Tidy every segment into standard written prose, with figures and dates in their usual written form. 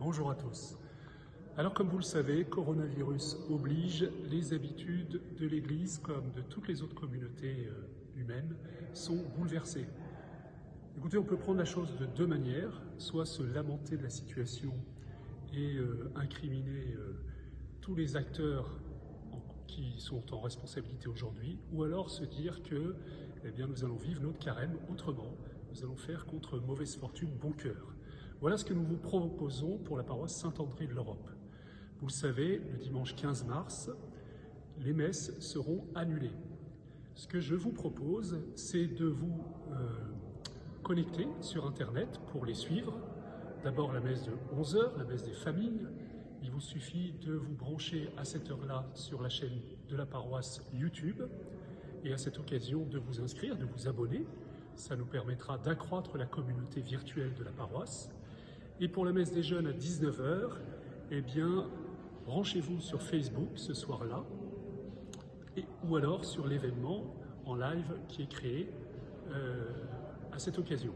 Bonjour à tous. Alors comme vous le savez, coronavirus oblige, les habitudes de l'Église comme de toutes les autres communautés humaines sont bouleversées. Écoutez, on peut prendre la chose de deux manières, soit se lamenter de la situation et incriminer tous les acteurs qui sont en responsabilité aujourd'hui, ou alors se dire que nous allons vivre notre carême autrement, nous allons faire contre mauvaise fortune bon cœur. Voilà ce que nous vous proposons pour la paroisse Saint-André de l'Europe. Vous le savez, le dimanche 15 mars, les messes seront annulées. Ce que je vous propose, c'est de vous connecter sur Internet pour les suivre. D'abord la messe de 11h, la messe des familles. Il vous suffit de vous brancher à cette heure-là sur la chaîne de la paroisse YouTube et à cette occasion de vous inscrire, de vous abonner. Ça nous permettra d'accroître la communauté virtuelle de la paroisse. Et pour la messe des jeunes à 19h, branchez-vous sur Facebook ce soir-là, ou alors sur l'événement en live qui est créé à cette occasion.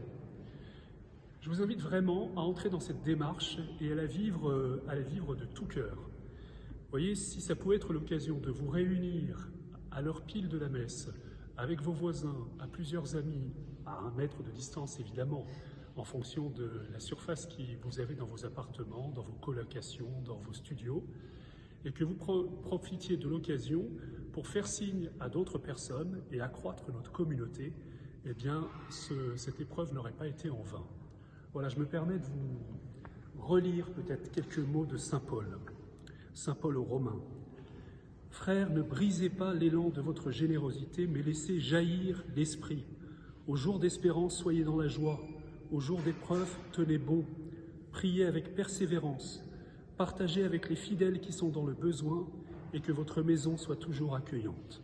Je vous invite vraiment à entrer dans cette démarche et à la vivre de tout cœur. Vous voyez, si ça pouvait être l'occasion de vous réunir à l'heure pile de la messe, avec vos voisins, à plusieurs amis, à 1 mètre de distance évidemment, en fonction de la surface que vous avez dans vos appartements, dans vos colocations, dans vos studios, et que vous profitiez de l'occasion pour faire signe à d'autres personnes et accroître notre communauté, cette épreuve n'aurait pas été en vain. Voilà, je me permets de vous relire peut-être quelques mots de Saint Paul aux Romains. « Frères, ne brisez pas l'élan de votre générosité, mais laissez jaillir l'esprit. Au jour d'espérance, soyez dans la joie. Au jour d'épreuve, tenez bon. Priez avec persévérance. Partagez avec les fidèles qui sont dans le besoin et que votre maison soit toujours accueillante. »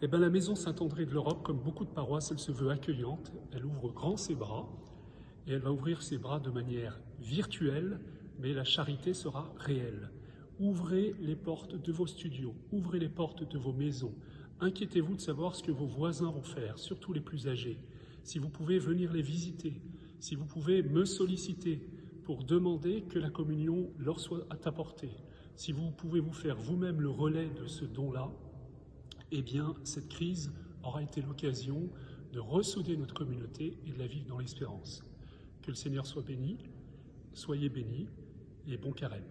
La maison Saint-André de l'Europe, comme beaucoup de paroisses, elle se veut accueillante. Elle ouvre grand ses bras et elle va ouvrir ses bras de manière virtuelle, mais la charité sera réelle. Ouvrez les portes de vos studios, ouvrez les portes de vos maisons. Inquiétez-vous de savoir ce que vos voisins vont faire, surtout les plus âgés. Si vous pouvez venir les visiter, si vous pouvez me solliciter pour demander que la communion leur soit apportée, si vous pouvez vous faire vous-même le relais de ce don-là, cette crise aura été l'occasion de ressouder notre communauté et de la vivre dans l'espérance. Que le Seigneur soit béni, soyez bénis et bon carême.